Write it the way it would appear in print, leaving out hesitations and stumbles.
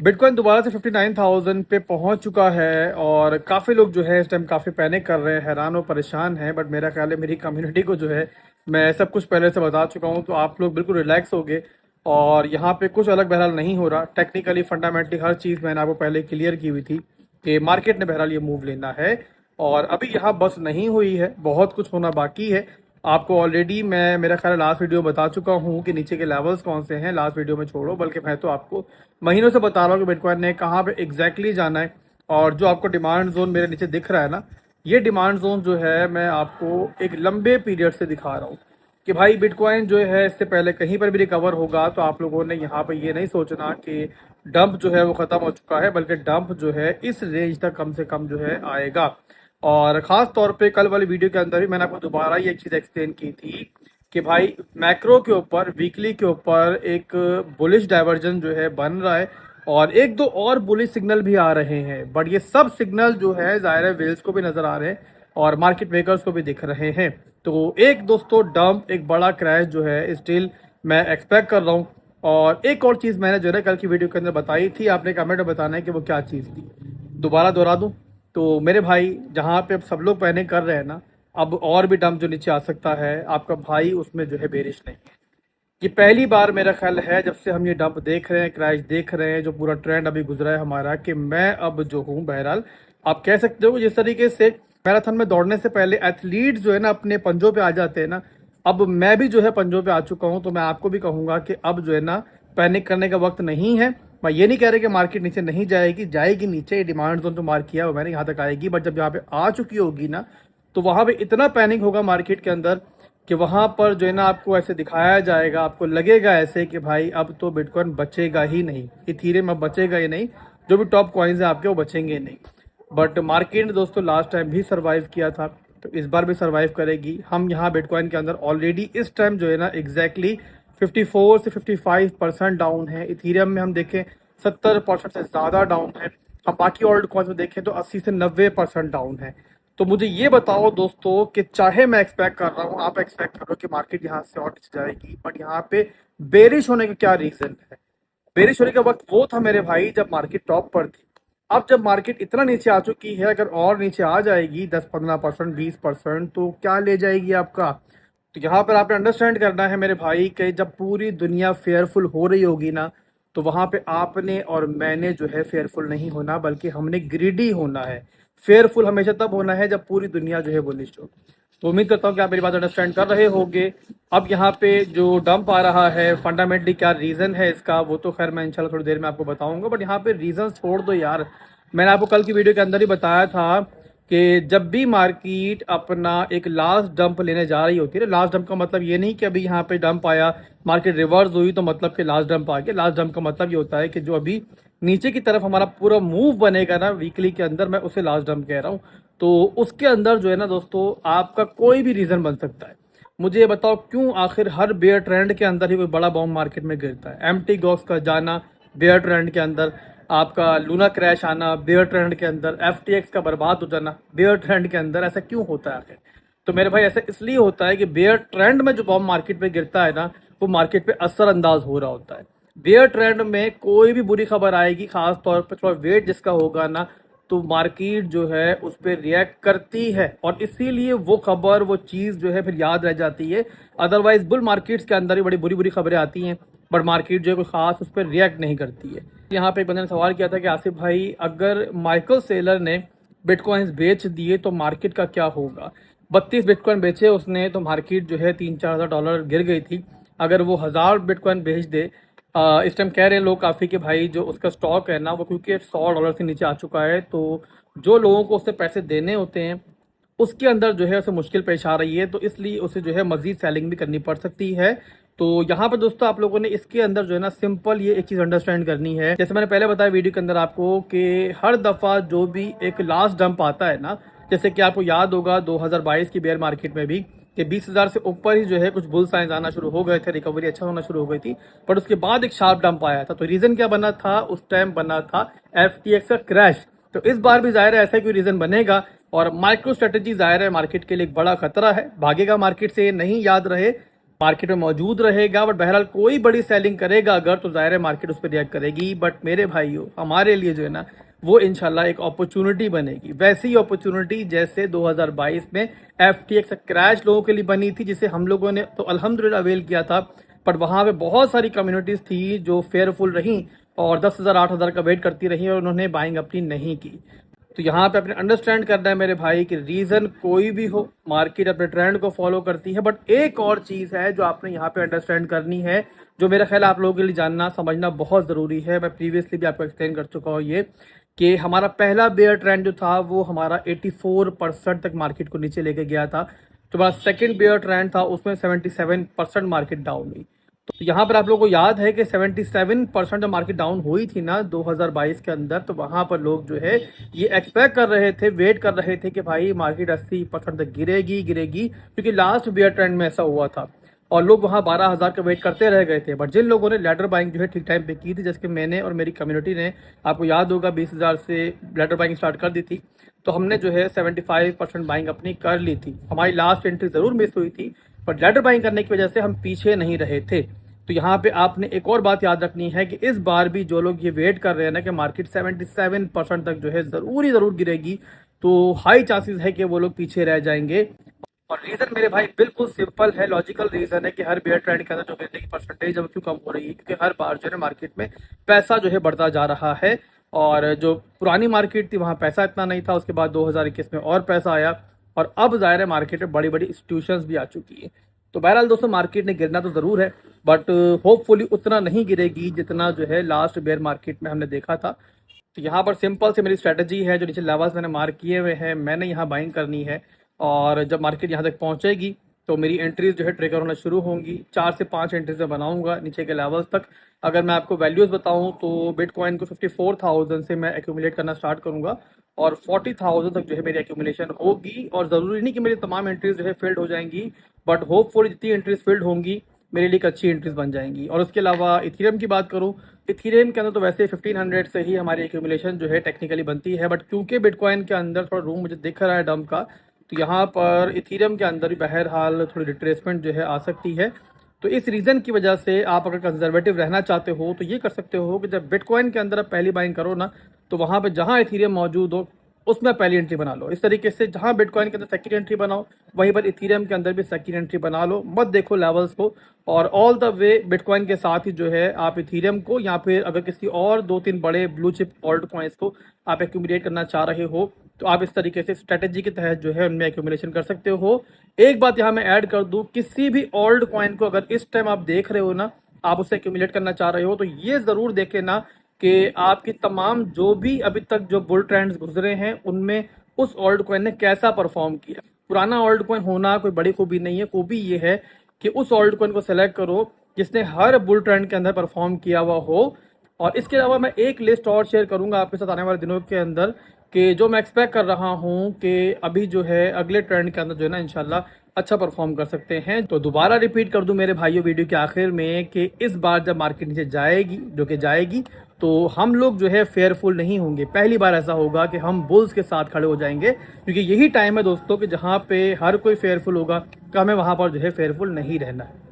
Bitcoin दोबारा से 59,000 पे पहुंच चुका है और काफ़ी लोग जो है इस टाइम काफ़ी पैनिक कर रहे हैं, हैरान और परेशान हैं। बट मेरा ख्याल है मेरी कम्युनिटी को जो है मैं सब कुछ पहले से बता चुका हूं, तो आप लोग बिल्कुल रिलैक्स हो गए। और यहाँ पे कुछ अलग बहरहाल नहीं हो रहा। टेक्निकली फंडामेंटली हर चीज़ मैंने आपको पहले क्लियर की हुई थी कि मार्केट ने बहरहाल ये मूव लेना है। और अभी यहाँ बस नहीं हुई है, बहुत कुछ होना बाकी है। आपको ऑलरेडी मैं मेरा ख्याल है लास्ट वीडियो में बता चुका हूँ कि नीचे के लेवल्स कौन से हैं। लास्ट वीडियो में छोड़ो, बल्कि मैं तो आपको महीनों से बता रहा हूँ कि बिटकॉइन ने कहाँ पे एग्जैक्टली जाना है। और जो आपको डिमांड जोन मेरे नीचे दिख रहा है ना, ये डिमांड जोन जो है मैं आपको एक लंबे पीरियड से दिखा रहा हूँ कि भाई बिटकॉइन जो है इससे पहले कहीं पर भी रिकवर होगा। तो आप लोगों ने यहाँ पे ये नहीं सोचना कि डंप जो है वो खत्म हो चुका है, बल्कि डंप जो है इस रेंज तक कम से कम जो है आएगा। और ख़ास तौर पे कल वाली वीडियो के अंदर भी मैंने आपको दोबारा ये चीज़ एक्सप्लेन की थी कि भाई मैक्रो के ऊपर, वीकली के ऊपर एक बुलिश डाइवर्जन जो है बन रहा है और एक दो और बुलिश सिग्नल भी आ रहे हैं। बट ये सब सिग्नल जो है ज़ाहिर है वेल्स को भी नज़र आ रहे हैं और मार्केट मेकर्स को भी दिख रहे हैं। तो एक दोस्तों डंप, एक बड़ा क्रैश जो है स्टिल मैं एक्सपेक्ट कर रहा हूँ। और एक और चीज़ मैंने जो है कल की वीडियो के अंदर बताई थी, आपने कमेंट में बताना है कि वो क्या चीज़ थी, दोबारा दोहरा दूँ। तो मेरे भाई, जहाँ पे अब सब लोग पैनिक कर रहे हैं ना, अब और भी डंप जो नीचे आ सकता है, आपका भाई उसमें जो है बेरिश नहीं है। ये पहली बार मेरा ख्याल है जब से हम ये डंप देख रहे हैं, क्रैश देख रहे हैं, जो पूरा ट्रेंड अभी गुजरा है हमारा, कि मैं अब जो हूँ बहरहाल आप कह सकते हो जिस तरीके से मैराथन में दौड़ने से पहले एथलीट जो है ना अपने पंजों पे आ जाते हैं ना, अब मैं भी जो है पंजों पे आ चुका हूँ। तो मैं आपको भी कहूंगा कि अब जो है ना पैनिक करने का वक्त नहीं है। मैं ये नहीं कह रहा कि मार्केट नीचे नहीं जाएगी, जाएगी नीचे। ये डिमांड जोन जो मार्क किया वो मैंने यहाँ तक आएगी, बट जब यहाँ पे आ चुकी होगी ना, तो वहां पे इतना पैनिक होगा मार्केट के अंदर कि वहां पर जो है ना आपको ऐसे दिखाया जाएगा, आपको लगेगा ऐसे कि भाई अब तो बिटकॉइन बचेगा ही नहीं, इथीरियम अब बचेगा ही नहीं, जो भी टॉप कॉइन्स हैं आपके वो बचेंगे नहीं। बट मार्केट ने दोस्तों लास्ट टाइम भी सरवाइव किया था, तो इस बार भी सरवाइव करेगी। हम यहाँ बिटकॉइन के अंदर ऑलरेडी इस टाइम जो है ना एग्जैक्टली 54 से 55% डाउन है। इथीरियम में हम देखें 70% से ज़्यादा डाउन है। हम बाकी ऑल्ट कॉइन्स में देखें तो 80 से 90% डाउन है। तो मुझे ये बताओ दोस्तों कि चाहे मैं एक्सपेक्ट कर रहा हूँ, आप एक्सपेक्ट कर रहे हो कि मार्केट यहाँ से और नीचे जाएगी, बट यहाँ पे बेरिश होने का क्या रीजन है? बेरिश होने का वक्त वो था मेरे भाई जब मार्केट टॉप पर थी। अब जब मार्केट इतना नीचे आ चुकी है, अगर और नीचे आ जाएगी 10-15%, 20%, तो क्या ले जाएगी आपका? तो यहाँ पर आपने अंडरस्टैंड करना है मेरे भाई कि जब पूरी दुनिया फेयरफुल हो रही होगी ना, तो वहां पे आपने और मैंने जो है फेयरफुल नहीं होना, बल्कि हमने ग्रीडी होना है। फेयरफुल हमेशा तब होना है जब पूरी दुनिया जो है बुलिश हो। तो उम्मीद करता हूँ कि आप मेरी बात अंडरस्टैंड कर रहे होंगे। अब यहाँ पे जो डंप आ रहा है, फंडामेंटली क्या रीजन है इसका, वो तो खैर मैं इंशाल्लाह थोड़ी देर में आपको बताऊंगा। बट यहाँ पे रीजन छोड़ दो यार, मैंने आपको कल की वीडियो के अंदर ही बताया था कि जब भी मार्केट अपना एक लास्ट डंप लेने जा रही होती है, लास्ट डंप का मतलब ये नहीं कि अभी यहाँ पे डंप आया, मार्केट रिवर्स हुई तो मतलब कि लास्ट डंप आ गया। लास्ट डंप का मतलब ये होता है कि जो अभी नीचे की तरफ हमारा पूरा मूव बनेगा ना वीकली के अंदर, मैं उसे लास्ट डंप कह रहा हूँ। तो उसके अंदर जो है ना दोस्तों, आपका कोई भी रीजन बन सकता है। मुझे ये बताओ क्यों आखिर हर बेयर ट्रेंड के अंदर ही कोई बड़ा बॉम्ब मार्केट में गिरता है? एमटी गॉक्स का जाना बेयर ट्रेंड के अंदर, आपका लूना क्रैश आना बेयर ट्रेंड के अंदर, एफटीएक्स का बर्बाद हो जाना बेयर ट्रेंड के अंदर, ऐसा क्यों होता है आखिर? तो मेरे भाई ऐसा इसलिए होता है कि बेयर ट्रेंड में जो बॉम्ब मार्केट में गिरता है ना, वो मार्केट पे असरअंदाज हो रहा होता है। बेयर ट्रेंड में कोई भी बुरी खबर आएगी, खास तौर पर थोड़ा वेट जिसका होगा ना, तो मार्केट जो है उस पर रिएक्ट करती है और इसीलिए वो खबर, वो चीज़ जो है फिर याद रह जाती है। अदरवाइज बुल मार्केट्स के अंदर ही बड़ी बुरी बुरी खबरें आती हैं, बट मार्केट जो है कोई खास उस पर रिएक्ट नहीं करती है। यहाँ पे एक बंदे ने सवाल किया था कि आसिफ भाई, अगर माइकल सेलर ने बिटकॉइंस बेच दिए तो मार्केट का क्या होगा? 32 बिटकॉइन बेचे उसने, तो मार्केट जो है 3-4 हज़ार डॉलर गिर गई थी। अगर वो 1000 बिटकॉइन बेच दे, इस टाइम कह रहे हैं लोग काफ़ी कि भाई जो उसका स्टॉक है ना वो क्योंकि $100 से नीचे आ चुका है, तो जो लोगों को उससे पैसे देने होते हैं उसके अंदर जो है उसे मुश्किल पेश आ रही है, तो इसलिए उसे जो है मजीद सेलिंग भी करनी पड़ सकती है। तो यहाँ पर दोस्तों आप लोगों ने इसके अंदर जो है ना सिंपल ये एक चीज़ अंडरस्टैंड करनी है, जैसे मैंने पहले बताया वीडियो के अंदर आपको कि हर दफ़ा जो भी एक लास्ट डंप आता है ना, जैसे कि आपको याद होगा 2022 की बेयर मार्केट में भी कि 20,000 से ऊपर ही जो है कुछ बुल साइंस आना शुरू हो गए थे, रिकवरी अच्छा होना शुरू हो गई थी। बट उसके बाद एक शार्प डंप आया था। तो रीज़न क्या बना था उस टाइम? बना था एफटीएक्स का क्रैश। तो इस बार भी जाहिर है ऐसा कोई रीज़न बनेगा। और माइक्रो स्ट्रेटेजी जाहिर है मार्केट के लिए एक बड़ा खतरा है, भागेगा मार्केट से, नहीं याद रहे मार्केट में मौजूद रहेगा। बट बहरहाल कोई बड़ी सेलिंग करेगा अगर, तो ज़ाहिर है मार्केट उस पर रिएक्ट करेगी। बट मेरे भाइयों, हमारे लिए जो है ना, वो इंशाल्लाह एक अपॉर्चुनिटी बनेगी, वैसी अपॉर्चुनिटी जैसे 2022 में FTX क्रैश लोगों के लिए बनी थी, जिसे हम लोगों ने तो अल्हम्दुलिल्लाह अवेल किया था। बट वहाँ पे बहुत सारी कम्युनिटीज़ थी जो फेयरफुल रहीं और 10,000 8,000 का वेट करती रही और उन्होंने बाइंग अपनी नहीं की। तो यहाँ पे अपने अंडरस्टैंड करना है मेरे भाई कि रीज़न कोई भी हो, मार्केट अपने ट्रेंड को फॉलो करती है। बट एक और चीज़ है जो आपने यहाँ पे अंडरस्टैंड करनी है, जो मेरा ख्याल आप लोगों के लिए जानना समझना बहुत ज़रूरी है। मैं प्रीवियसली भी आपको एक्सप्लेन कर चुका हूँ ये, कि हमारा पहला बेयर ट्रेंड जो था वो हमारा 84% तक मार्केट को नीचे लेके गया था। जो हमारा सेकेंड बेयर ट्रेंड था उसमें 77% मार्केट डाउन हुई। तो यहाँ पर आप लोगों को याद है कि 77% जब मार्केट डाउन हुई थी ना 2022 के अंदर, तो वहाँ पर लोग जो है ये एक्सपेक्ट कर रहे थे, वेट कर रहे थे कि भाई मार्केट 80% तक गिरेगी गिरेगी, क्योंकि लास्ट बियर ट्रेंड में ऐसा हुआ था और लोग वहाँ 12,000 का वेट करते रह गए थे। बट जिन लोगों ने लैडर बाइंग जो है ठीक टाइम पे की थी, जैसे कि मैंने और मेरी कम्युनिटी ने, आपको याद होगा 20,000 से लैडर बाइंग स्टार्ट कर दी थी, तो हमने जो है 75% बाइंग अपनी कर ली थी। हमारी लास्ट एंट्री ज़रूर मिस हुई थी, बट लैडर बाइंग करने की वजह से हम पीछे नहीं रहे थे। तो यहाँ पे आपने एक और बात याद रखनी है कि इस बार भी जो लोग ये वेट कर रहे हैं ना कि मार्केट 77% तक जो है ज़रूर गिरेगी, तो हाई चांसेस है कि वो लोग पीछे रह जाएंगे। और रीज़न मेरे भाई बिल्कुल सिंपल है, लॉजिकल रीज़न है कि हर बेयर ट्रेंड के अंदर जो गिरने की परसेंटेज अब क्यों कम हो रही है, क्योंकि हर बार जो है मार्केट में पैसा जो है बढ़ता जा रहा है। और जो पुरानी मार्केट थी वहाँ पैसा इतना नहीं था, उसके बाद 2021 में और पैसा आया और अब ज़ाहिर है मार्केट में बड़ी बड़ी इंस्टीट्यूशंस भी आ चुकी है। तो बहरहाल दोस्तों, मार्केट ने गिरना तो ज़रूर है, बट होपफुली उतना नहीं गिरेगी जितना जो है लास्ट बेयर मार्केट में हमने देखा था। तो यहाँ पर सिंपल से मेरी स्ट्रेटजी है, जो नीचे लेवल्स मैंने मार्क किए हुए हैं, मैंने यहाँ बाइंग करनी है। और जब मार्केट यहाँ तक पहुँचेगी तो मेरी एंट्रीज जो है ट्रिगर होना शुरू होंगी। 4 से 5 एंट्रीज मैं बनाऊंगा नीचे के लेवल्स तक। अगर मैं आपको वैल्यूज़ बताऊं तो बिटकॉइन को 54,000 से मैं एक्यूमुलेट करना स्टार्ट करूंगा और 40,000 तक जो है मेरी एक्यूमुलेशन होगी। और ज़रूरी नहीं कि मेरी तमाम एंट्रीज जो है फील्ड हो जाएंगी, बट होपफुली जितनी एंट्रीज फील्ड होंगी मेरे लिए एक अच्छी एंट्रीज बन जाएंगी। और उसके अलावा इथीरियम की बात करूँ, इथीरियम के अंदर तो वैसे 1500 से ही हमारी एक्यूमुलेशन जो है टेक्निकली बनती है, बट क्योंकि बिटकॉइन के अंदर थोड़ा रूम मुझे दिख रहा है डंप का, तो यहाँ पर इथीरियम के अंदर भी बहरहाल थोड़ी रिट्रेसमेंट जो है आ सकती है। तो इस रीज़न की वजह से आप अगर कंजर्वेटिव रहना चाहते हो तो ये कर सकते हो कि जब बिटकॉइन के अंदर आप पहली बाइंग करो ना, तो वहाँ पे जहाँ इथीरियम मौजूद हो उसमें पहली एंट्री बना लो। इस तरीके से जहाँ बिटकॉइन के अंदर सेकंड एंट्री बनाओ, वहीं पर इथीरियम के अंदर भी सेकंड एंट्री बना लो। मत देखो लेवल्स को, और ऑल द वे बिटकॉइन के साथ ही जो है आप इथीरियम को या फिर अगर किसी और 2-3 बड़े ब्लू चिप ऑल्ट कॉइन्स को आप एक्यूमुलेट करना चाह रहे हो, तो आप इस तरीके से स्ट्रेटेजी के तहत जो है उनमें एक्यूमुलेशन कर सकते हो। एक बात यहाँ मैं ऐड कर दूँ, किसी भी ओल्ड कॉइन को अगर इस टाइम आप देख रहे हो ना, आप उसे एक्यूमुलेट करना चाह रहे हो, तो ये ज़रूर देखें ना कि आपकी तमाम जो भी अभी तक जो बुल ट्रेंड्स गुजरे हैं उनमें उस ओल्ड कॉइन ने कैसा परफॉर्म किया। पुराना ओल्ड कॉइन होना कोई बड़ी खूबी नहीं है, खूबी ये है कि उस ओल्ड कॉइन को सेलेक्ट करो जिसने हर बुल ट्रेंड के अंदर परफॉर्म किया हुआ हो। और इसके अलावा मैं एक लिस्ट और शेयर करूंगा आपके साथ आने वाले दिनों के अंदर, कि जो मैं एक्सपेक्ट कर रहा हूँ कि अभी जो है अगले ट्रेंड के अंदर जो है ना इंशाल्लाह अच्छा परफॉर्म कर सकते हैं। तो दोबारा रिपीट कर दूं मेरे भाइयों वीडियो के आखिर में कि इस बार जब मार्केट नीचे जाएगी, जो कि जाएगी, तो हम लोग जो है फेयरफुल नहीं होंगे। पहली बार ऐसा होगा कि हम बुल्स के साथ खड़े हो जाएंगे, क्योंकि यही टाइम है दोस्तों कि जहाँ पे हर कोई फेयरफुल होगा, तो हमें वहाँ पर जो है फेयरफुल नहीं रहना है।